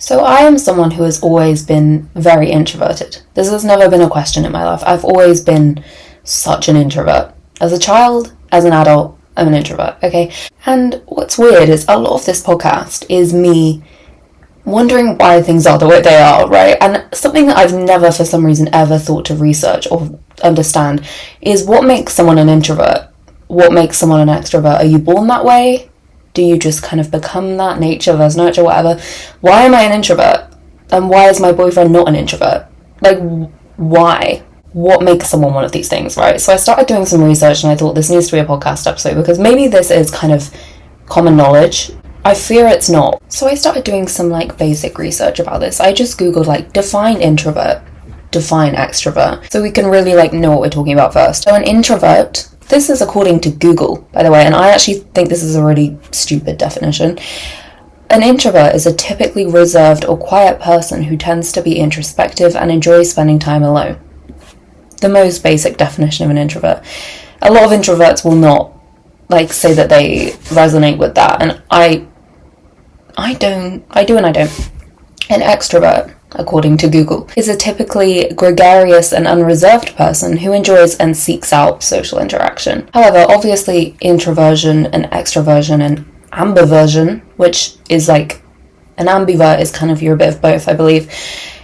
So I am someone who has always been very introverted. This has never been a question in my life. I've always been such an introvert. As a child, as an adult, I'm an introvert, okay? And what's weird is a lot of this podcast is me wondering why things are the way they are, right? And something that I've never, for some reason, ever thought to research or understand is what makes someone an introvert? What makes someone an extrovert? Are you born that way? Do you just kind of become that? Nature versus nurture, whatever. Why am I an introvert? And why is my boyfriend not an introvert? Like, why? What makes someone one of these things, right? So I started doing some research and I thought this needs to be a podcast episode because maybe this is kind of common knowledge. I fear it's not. So I started doing some like basic research about this. I just Googled like define introvert, define extrovert. So we can really like know what we're talking about first. So an introvert, this is according to Google, by the way, and I actually think this is a really stupid definition. An introvert is a typically reserved or quiet person who tends to be introspective and enjoys spending time alone. The most basic definition of an introvert. A lot of introverts will not like say that they resonate with that, and I do and I don't. An extrovert, according to Google, is a typically gregarious and unreserved person who enjoys and seeks out social interaction. However, obviously introversion and extroversion and ambiversion, which is like an ambivert is kind of you're a bit of both, I believe,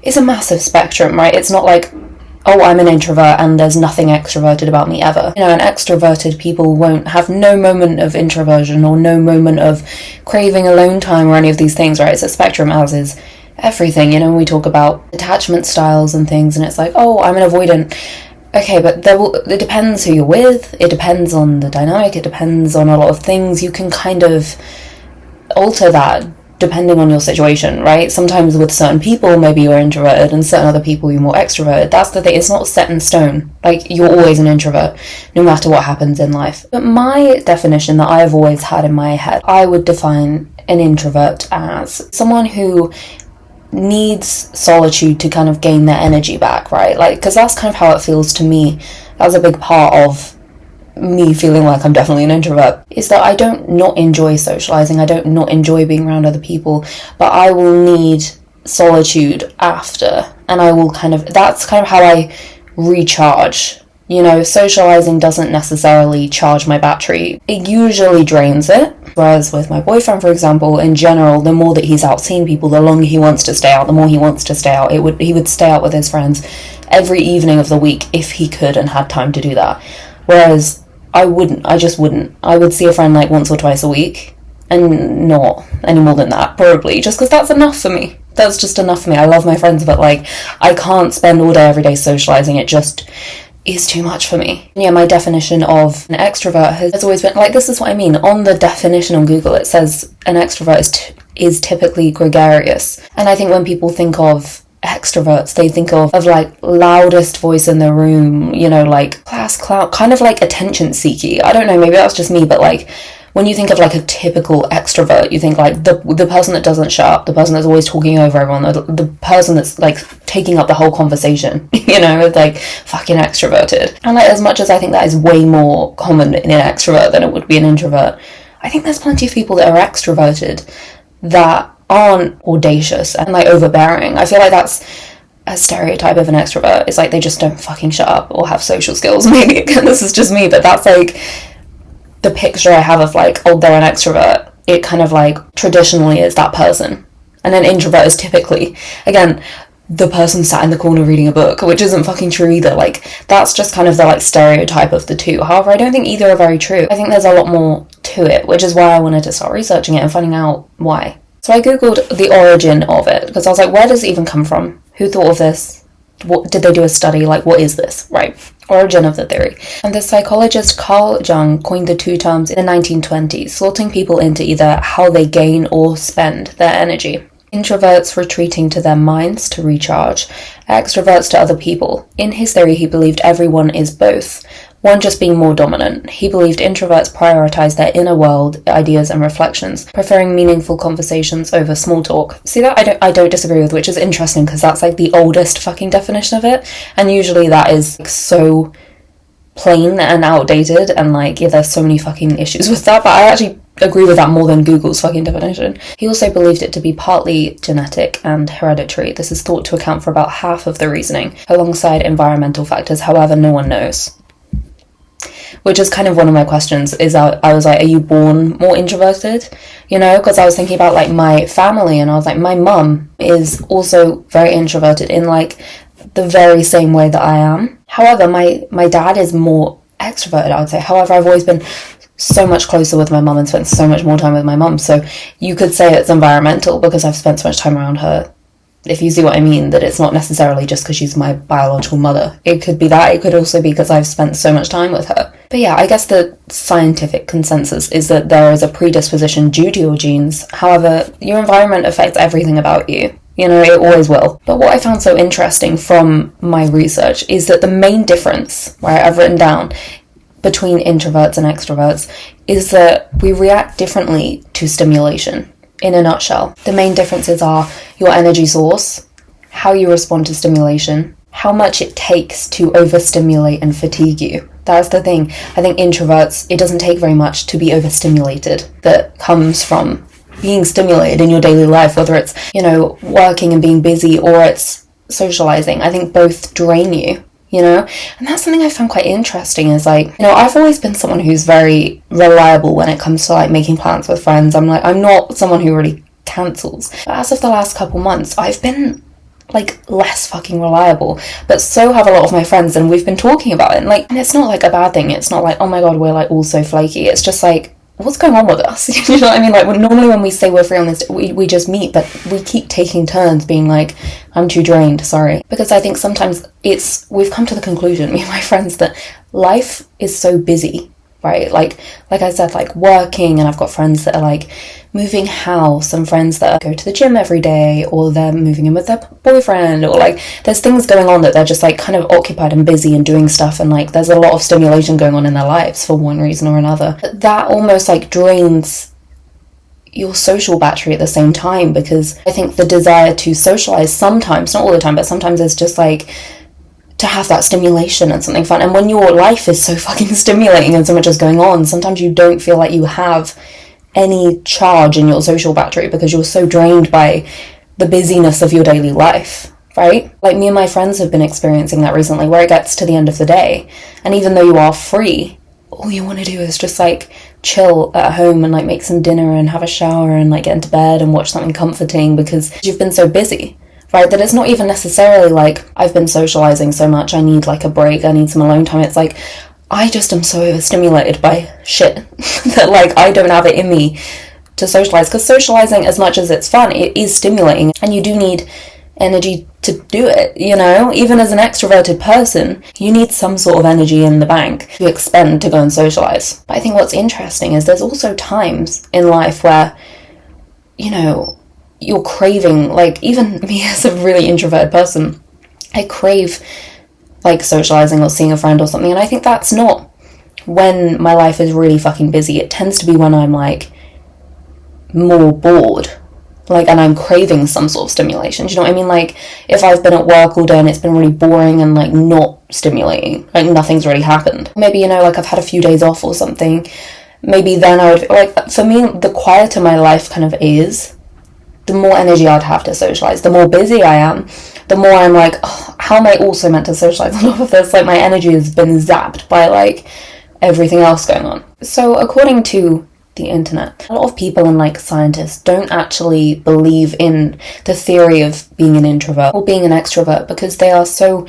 is a massive spectrum, right? It's not like, oh, I'm an introvert and there's nothing extroverted about me ever. You know, an extroverted people won't have no moment of introversion or no moment of craving alone time or any of these things, right? It's a spectrum, as is everything. You know, we talk about attachment styles and things and it's like, oh, I'm an avoidant. Okay, but it depends who you're with, it depends on the dynamic, it depends on a lot of things. You can kind of alter that depending on your situation, right? Sometimes with certain people, maybe you're introverted, and certain other people, you're more extroverted. That's the thing, it's not set in stone. Like, you're always an introvert, no matter what happens in life. But my definition that I've always had in my head, I would define an introvert as someone who needs solitude to kind of gain their energy back, right? Like, because that's kind of how it feels to me. That's a big part of me feeling like I'm definitely an introvert, is that I don't not enjoy socializing, I don't not enjoy being around other people, but I will need solitude after, and I will that's kind of how I recharge. You know, socializing doesn't necessarily charge my battery, it usually drains it. Whereas with my boyfriend, for example, in general, the more that he's out seeing people, the longer he wants to stay out, the more he wants to stay out. He would stay out with his friends every evening of the week if he could and had time to do that. Whereas I just wouldn't. I would see a friend like once or twice a week and not any more than that, probably, just because that's enough for me. That's just enough for me. I love my friends, but like, I can't spend all day every day socializing. It just is too much for me. Yeah, my definition of an extrovert has always been, like, this is what I mean. On the definition on Google, it says an extrovert is typically gregarious. And I think when people think of extroverts, they think of like loudest voice in the room, you know, like class clown, kind of like attention seeky. I don't know, maybe that's just me, but like when you think of like a typical extrovert, you think like the person that doesn't shut up, the person that's always talking over everyone, the person that's like taking up the whole conversation, you know, it's like fucking extroverted. And like, as much as I think that is way more common in an extrovert than it would be an introvert, I think there's plenty of people that are extroverted that aren't audacious and like overbearing. I feel like that's a stereotype of an extrovert. It's like they just don't fucking shut up or have social skills. Maybe again, this is just me, but that's like the picture I have of like, oh, they're an extrovert. It kind of like traditionally is that person. And an introvert is typically, again, the person sat in the corner reading a book, which isn't fucking true either. Like, that's just kind of the like stereotype of the two. However, I don't think either are very true. I think there's a lot more to it, which is why I wanted to start researching it and finding out why. So I googled the origin of it, because I was like, where does it even come from? Who thought of this? What did they do a study? Like, what is this? Right. Origin of the theory. And the psychologist Carl Jung coined the two terms in the 1920s, sorting people into either how they gain or spend their energy. Introverts retreating to their minds to recharge, extroverts to other people. In his theory, he believed everyone is both, one just being more dominant. He believed introverts prioritize their inner world, ideas and reflections, preferring meaningful conversations over small talk. See, that I don't disagree with, which is interesting because that's like the oldest fucking definition of it, and usually that is like so plain and outdated, and like, yeah, there's so many fucking issues with that, but I actually agree with that more than Google's fucking definition. He also believed it to be partly genetic and hereditary. This is thought to account for about half of the reasoning, alongside environmental factors. However, no one knows. Which is kind of one of my questions, is I was like, are you born more introverted? You know, because I was thinking about like my family, and I was like, my mum is also very introverted in like the very same way that I am. However, my dad is more extroverted, I would say. However, I've always been so much closer with my mum and spent so much more time with my mum. So you could say it's environmental because I've spent so much time around her. If you see what I mean, that it's not necessarily just because she's my biological mother. It could be that. It could also be because I've spent so much time with her. But yeah, I guess the scientific consensus is that there is a predisposition due to your genes. However, your environment affects everything about you. You know, it always will. But what I found so interesting from my research is that the main difference, right, I've written down, between introverts and extroverts is that we react differently to stimulation. In a nutshell, the main differences are your energy source, how you respond to stimulation, how much it takes to overstimulate and fatigue you. That's the thing. I think introverts, it doesn't take very much to be overstimulated. That comes from being stimulated in your daily life, whether it's, you know, working and being busy or it's socializing. I think both drain you, you know? And that's something I found quite interesting is like, you know, I've always been someone who's very reliable when it comes to like making plans with friends. I'm not someone who really cancels. But as of the last couple months, I've been like less fucking reliable, but so have a lot of my friends, and we've been talking about it, and like, and it's not like a bad thing. It's not like, oh my god, we're like all so flaky. It's just like, what's going on with us? You know what I mean? Like, normally when we say we're free on this, we just meet, but we keep taking turns being like, I'm too drained, sorry. Because I think sometimes we've come to the conclusion, me and my friends, that life is so busy, right? Like I said, like working, and I've got friends that are like moving house, and friends that go to the gym every day, or they're moving in with their boyfriend, or like there's things going on that they're just like kind of occupied and busy and doing stuff, and like there's a lot of stimulation going on in their lives for one reason or another. But that almost like drains your social battery at the same time, because I think the desire to socialize sometimes, not all the time, but sometimes it's just like to have that stimulation and something fun. And when your life is so fucking stimulating and so much is going on, sometimes you don't feel like you have any charge in your social battery because you're so drained by the busyness of your daily life, right? Like me and my friends have been experiencing that recently, where it gets to the end of the day, and even though you are free, all you want to do is just like chill at home and like make some dinner and have a shower and like get into bed and watch something comforting, because you've been so busy. Right, that it's not even necessarily like, I've been socializing so much, I need like a break, I need some alone time. It's like, I just am so overstimulated by shit that like I don't have it in me to socialize. Because socializing, as much as it's fun, it is stimulating, and you do need energy to do it, you know? Even as an extroverted person, you need some sort of energy in the bank to expend to go and socialize. But I think what's interesting is there's also times in life where, you know, you're craving, like, even me as a really introverted person, I crave like socializing or seeing a friend or something, and I think that's not when my life is really fucking busy. It tends to be when I'm like more bored, like, and I'm craving some sort of stimulation. Do you know what I mean? Like, if I've been at work all day and it's been really boring and like not stimulating, like nothing's really happened, maybe, you know, like I've had a few days off or something, maybe then I would, like, for me, the quieter my life kind of is, the more energy I'd have to socialize. The more busy I am, the more I'm like, oh, how am I also meant to socialize on top of this? Like, my energy has been zapped by like everything else going on. So according to the internet, a lot of people and like scientists don't actually believe in the theory of being an introvert or being an extrovert, because they are so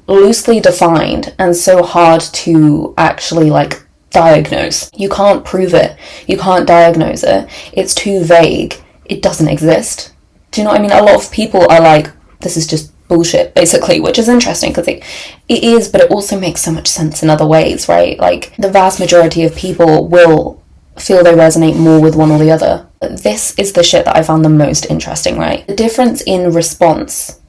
loosely defined and so hard to actually like diagnose. You can't prove it, you can't diagnose it, it's too vague, it doesn't exist. Do you know what I mean? A lot of people are like, this is just bullshit, basically, which is interesting because it is, but it also makes so much sense in other ways, right? Like, the vast majority of people will feel they resonate more with one or the other. This is the shit that I found the most interesting, right? The difference in response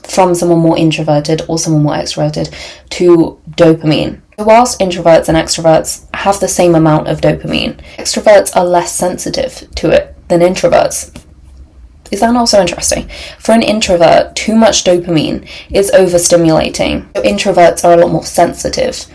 from someone more introverted or someone more extroverted to dopamine. So whilst introverts and extroverts have the same amount of dopamine, extroverts are less sensitive to it than introverts. Is that not so interesting? For an introvert, too much dopamine is overstimulating. So introverts are a lot more sensitive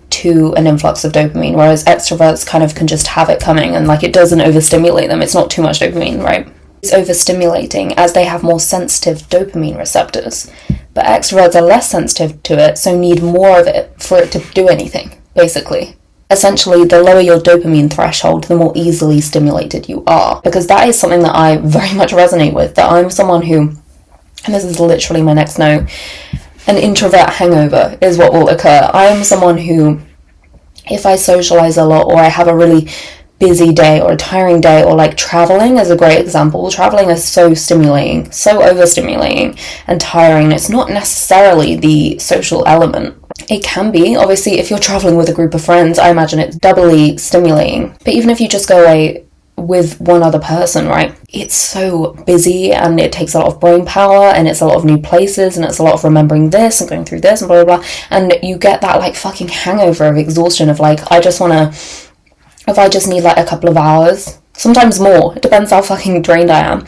to an influx of dopamine, whereas extroverts kind of can just have it coming and like it doesn't overstimulate them. It's not too much dopamine, right? It's overstimulating as they have more sensitive dopamine receptors. But extroverts are less sensitive to it, so need more of it for it to do anything, basically. Essentially, the lower your dopamine threshold, the more easily stimulated you are. Because that is something that I very much resonate with, that I'm someone who, and this is literally my next note, an introvert hangover is what will occur. I am someone who, if I socialize a lot or I have a really busy day or a tiring day, or like traveling is a great example. Traveling is so stimulating, so overstimulating and tiring. It's not necessarily the social element. It can be, obviously, if you're traveling with a group of friends, I imagine it's doubly stimulating. But even if you just go away with one other person, right, it's so busy and it takes a lot of brain power and it's a lot of new places and it's a lot of remembering this and going through this and blah blah blah, and you get that like fucking hangover of exhaustion of like, if I just need like a couple of hours, sometimes more, it depends how fucking drained I am,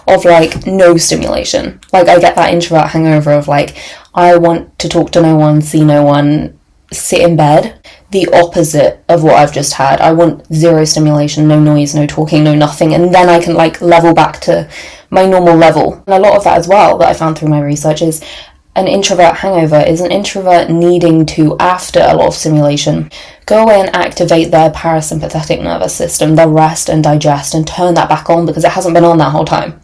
of like no stimulation. Like I get that introvert hangover of like, I want to talk to no one, see no one, sit in bed. The opposite of what I've just had. I want zero stimulation, no noise, no talking, no nothing, and then I can like level back to my normal level. And a lot of that as well that I found through my research is an introvert hangover is an introvert needing to, after a lot of stimulation, go away and activate their parasympathetic nervous system, their rest and digest, and turn that back on because it hasn't been on that whole time,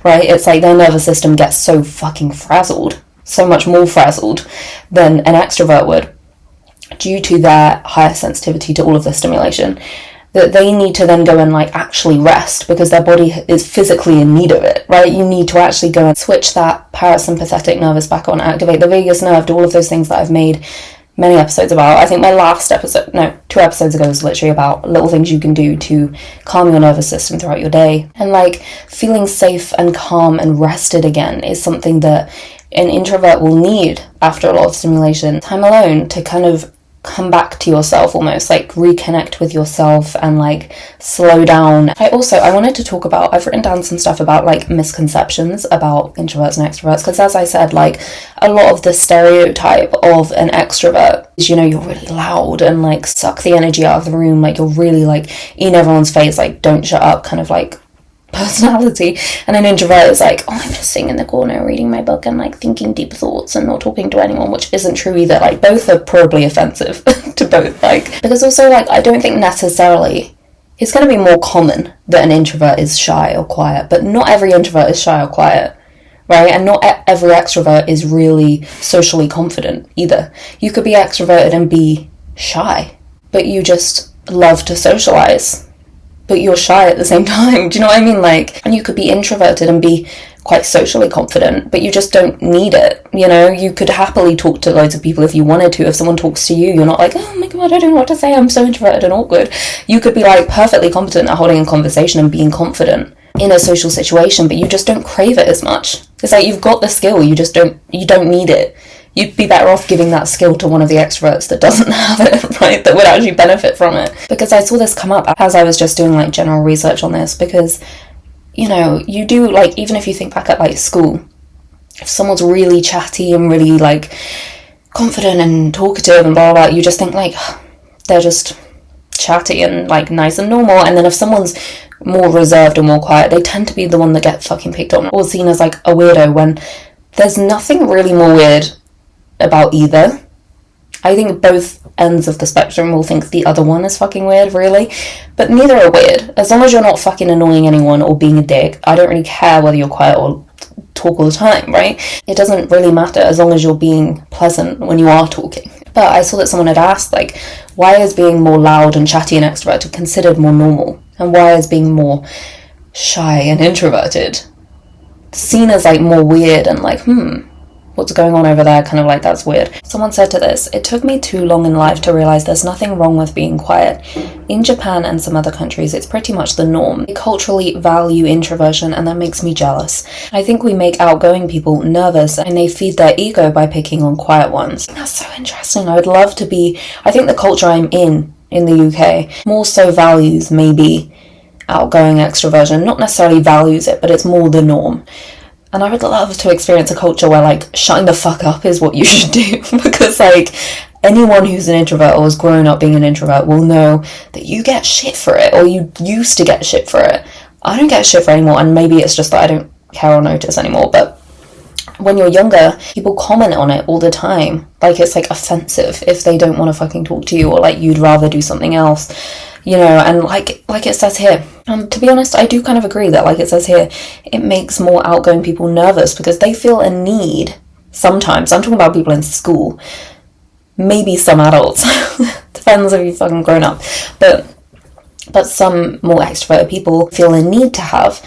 right? It's like their nervous system gets so fucking frazzled, so much more frazzled than an extrovert would, due to their higher sensitivity to all of the stimulation, that they need to then go and like actually rest because their body is physically in need of it, right? You need to actually go and switch that parasympathetic nervous back on, activate the vagus nerve, do all of those things that I've made many episodes about. I think my last episode, no, 2 episodes ago, was literally about little things you can do to calm your nervous system throughout your day. And like feeling safe and calm and rested again is something that an introvert will need after a lot of stimulation. Time alone to kind of come back to yourself, almost like reconnect with yourself and like slow down. I wanted to talk about, I've written down some stuff about like misconceptions about introverts and extroverts, because as I said, like a lot of the stereotype of an extrovert is, you know, you're really loud and like suck the energy out of the room, like you're really like in everyone's face, like don't shut up kind of like personality. And an introvert is like, oh, I'm just sitting in the corner reading my book and like thinking deep thoughts and not talking to anyone, which isn't true either. Like both are probably offensive to both, like, because also like I don't think necessarily it's going to be more common that an introvert is shy or quiet, but not every introvert is shy or quiet, right? And not every extrovert is really socially confident either. You could be extroverted and be shy, but you just love to socialize, but you're shy at the same time. Do you know what I mean? Like, and you could be introverted and be quite socially confident, but you just don't need it. You know, you could happily talk to loads of people if you wanted to. If someone talks to you, you're not like, oh my god, I don't know what to say, I'm so introverted and awkward. You could be like perfectly competent at holding a conversation and being confident in a social situation, but you just don't crave it as much. It's like you've got the skill, you don't need it. You'd be better off giving that skill to one of the extroverts that doesn't have it, right? That would actually benefit from it. Because I saw this come up as I was just doing like general research on this, because, you know, you do like, even if you think back at like school, if someone's really chatty and really like confident and talkative and blah, blah, blah, you just think like they're just chatty and like nice and normal. And then if someone's more reserved or more quiet, they tend to be the one that gets fucking picked on or seen as like a weirdo, when there's nothing really more weird about either. I think both ends of the spectrum will think the other one is fucking weird, really, but neither are weird. As long as you're not fucking annoying anyone or being a dick, I don't really care whether you're quiet or talk all the time, right? It doesn't really matter as long as you're being pleasant when you are talking. But I saw that someone had asked, like, why is being more loud and chatty and extroverted considered more normal? And why is being more shy and introverted seen as like more weird and like, what's going on over there, kind of like, that's weird. Someone said to this, it took me too long in life to realize there's nothing wrong with being quiet. In Japan and some other countries, it's pretty much the norm. They culturally value introversion, and that makes me jealous. I think we make outgoing people nervous and they feed their ego by picking on quiet ones. That's so interesting. I would love to be, I think the culture I'm in the UK more so values maybe outgoing extroversion, not necessarily values it, but it's more the norm. And I would love to experience a culture where like shutting the fuck up is what you should do, because like anyone who's an introvert or has grown up being an introvert will know that you get shit for it, or you used to get shit for it. I don't get shit for it anymore, and maybe it's just that I don't care or notice anymore, but when you're younger, people comment on it all the time. Like, it's like offensive if they don't want to fucking talk to you, or like you'd rather do something else, you know. And like it says here, to be honest, I do kind of agree that, like it says here, it makes more outgoing people nervous because they feel a need sometimes. I'm talking about people in school, maybe some adults, depends if you've fucking grown up, but some more extroverted people feel a need to have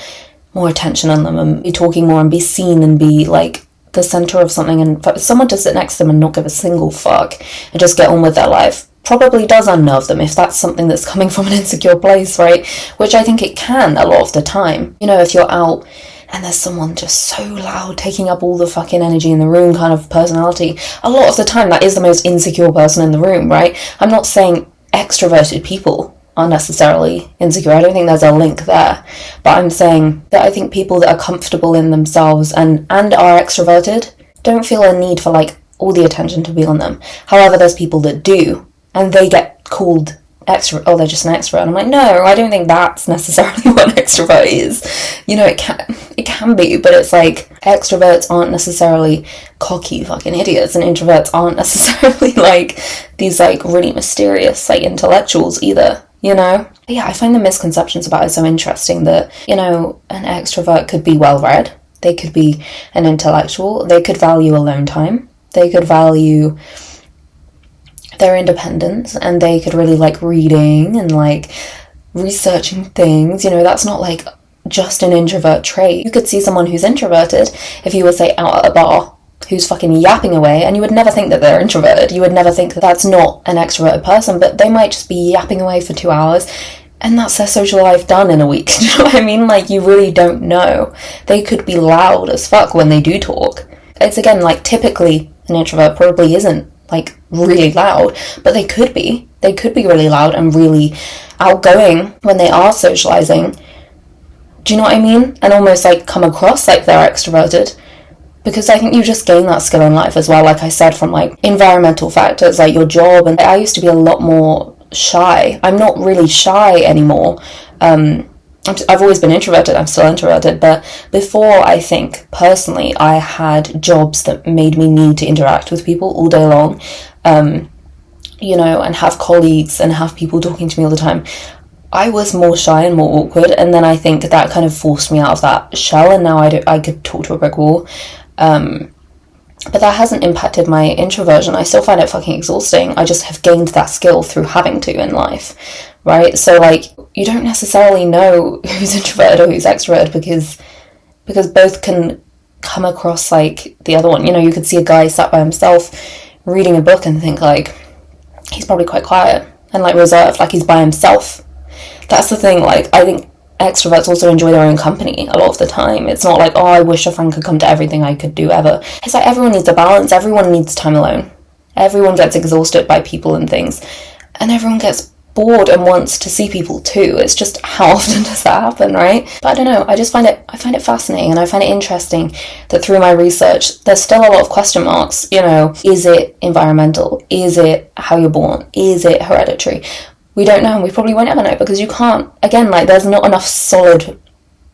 more attention on them and be talking more and be seen and be like the center of something, and for someone to sit next to them and not give a single fuck and just get on with their life probably does unnerve them, if that's something that's coming from an insecure place, right? Which I think it can a lot of the time. You know, if you're out and there's someone just so loud, taking up all the fucking energy in the room kind of personality, a lot of the time that is the most insecure person in the room, right? I'm not saying extroverted people are necessarily insecure. I don't think there's a link there. But I'm saying that I think people that are comfortable in themselves and are extroverted don't feel a need for like all the attention to be on them. However, there's people that do, and they get called extrovert. Oh, they're just an extrovert. And I'm like, no, I don't think that's necessarily what an extrovert is. You know, it can be, but it's like extroverts aren't necessarily cocky fucking idiots, and introverts aren't necessarily like these like really mysterious like intellectuals either. You know? But yeah, I find the misconceptions about it so interesting that, you know, an extrovert could be well-read, they could be an intellectual, they could value alone time, they could value their independence, and they could really like reading and like researching things. You know, that's not like just an introvert trait. You could see someone who's introverted if you were, say, out at a bar, who's fucking yapping away, and you would never think that they're introverted. You would never think that that's not an extroverted person, but they might just be yapping away for 2 hours and that's their social life done in a week. Do you know what I mean? Like, you really don't know. They could be loud as fuck when they do talk. It's again, like, typically an introvert probably isn't like really loud, but they could be really loud and really outgoing when they are socializing. Do you know what I mean? And almost like come across like they're extroverted. Because I think you just gain that skill in life as well, like I said, from like environmental factors, like your job. And I used to be a lot more shy. I'm not really shy anymore. I've always been introverted, I'm still introverted, but before, I think, personally, I had jobs that made me need to interact with people all day long, you know, and have colleagues and have people talking to me all the time. I was more shy and more awkward, and then I think that kind of forced me out of that shell, and now I could talk to a brick wall. But that hasn't impacted my introversion. I still find it fucking exhausting. I just have gained that skill through having to in life, right? So, like, you don't necessarily know who's introverted or who's extroverted because both can come across like the other one. You know, you could see a guy sat by himself reading a book and think, like, he's probably quite quiet and, like, reserved, like he's by himself. That's the thing, like, I think extroverts also enjoy their own company a lot of the time. It's not like, oh, I wish a friend could come to everything I could do ever. It's like everyone needs a balance. Everyone needs time alone. Everyone gets exhausted by people and things. And everyone gets bored and wants to see people too. It's just, how often does that happen, right? But I don't know. I find it fascinating, and I find it interesting that through my research, there's still a lot of question marks. You know, is it environmental? Is it how you're born? Is it hereditary? We don't know, and we probably won't ever know, because you can't, again, like, there's not enough solid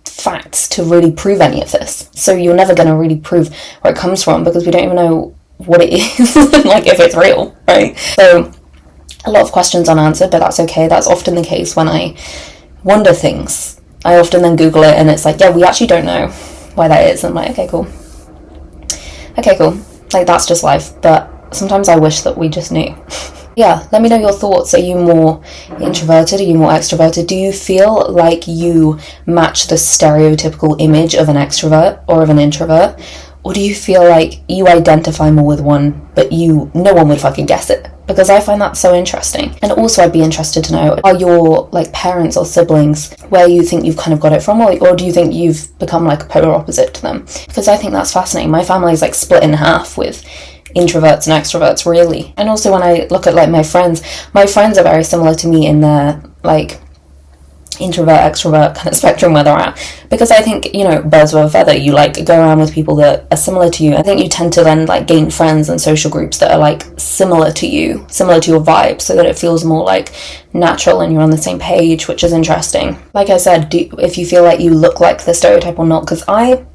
facts to really prove any of this. So you're never going to really prove where it comes from, because we don't even know what it is, like, if it's real, right? So a lot of questions unanswered, but that's okay. That's often the case when I wonder things. I often then Google it, and it's like, yeah, we actually don't know why that is. I'm like, okay, cool. Like, that's just life. But sometimes I wish that we just knew. Yeah, let me know your thoughts. Are you more introverted? Are you more extroverted? Do you feel like you match the stereotypical image of an extrovert or of an introvert? Or do you feel like you identify more with one, but no one would fucking guess it? Because I find that so interesting. And also, I'd be interested to know, are your like parents or siblings where you think you've kind of got it from, or do you think you've become like a polar opposite to them? Because I think that's fascinating. My family's like split in half with introverts and extroverts, really. And also when I look at like my friends are very similar to me in their like introvert, extrovert kind of spectrum where they're at, because I think, you know, birds of a feather, you like go around with people that are similar to you. I think you tend to then like gain friends and social groups that are like similar to you, similar to your vibe, so that it feels more like natural and you're on the same page, which is interesting. Like I said, if you feel like you look like the stereotype or not, because I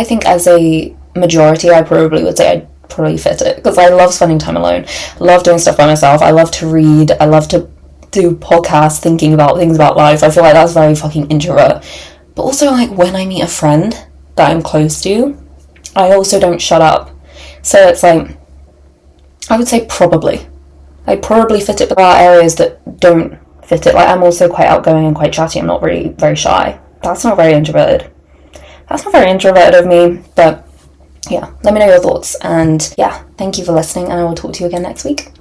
think as a majority I probably would say I probably fit it, because I love spending time alone, I love doing stuff by myself, I love to read, I love to do podcasts thinking about things about life. I feel like that's very fucking introvert. But also, like, when I meet a friend that I'm close to, I also don't shut up. So it's like, I would say I probably fit it, but there are areas that don't fit it. Like, I'm also quite outgoing and quite chatty. I'm not really very shy. That's not very introverted. That's not very introverted of me, but yeah, let me know your thoughts. And yeah, thank you for listening, and I will talk to you again next week.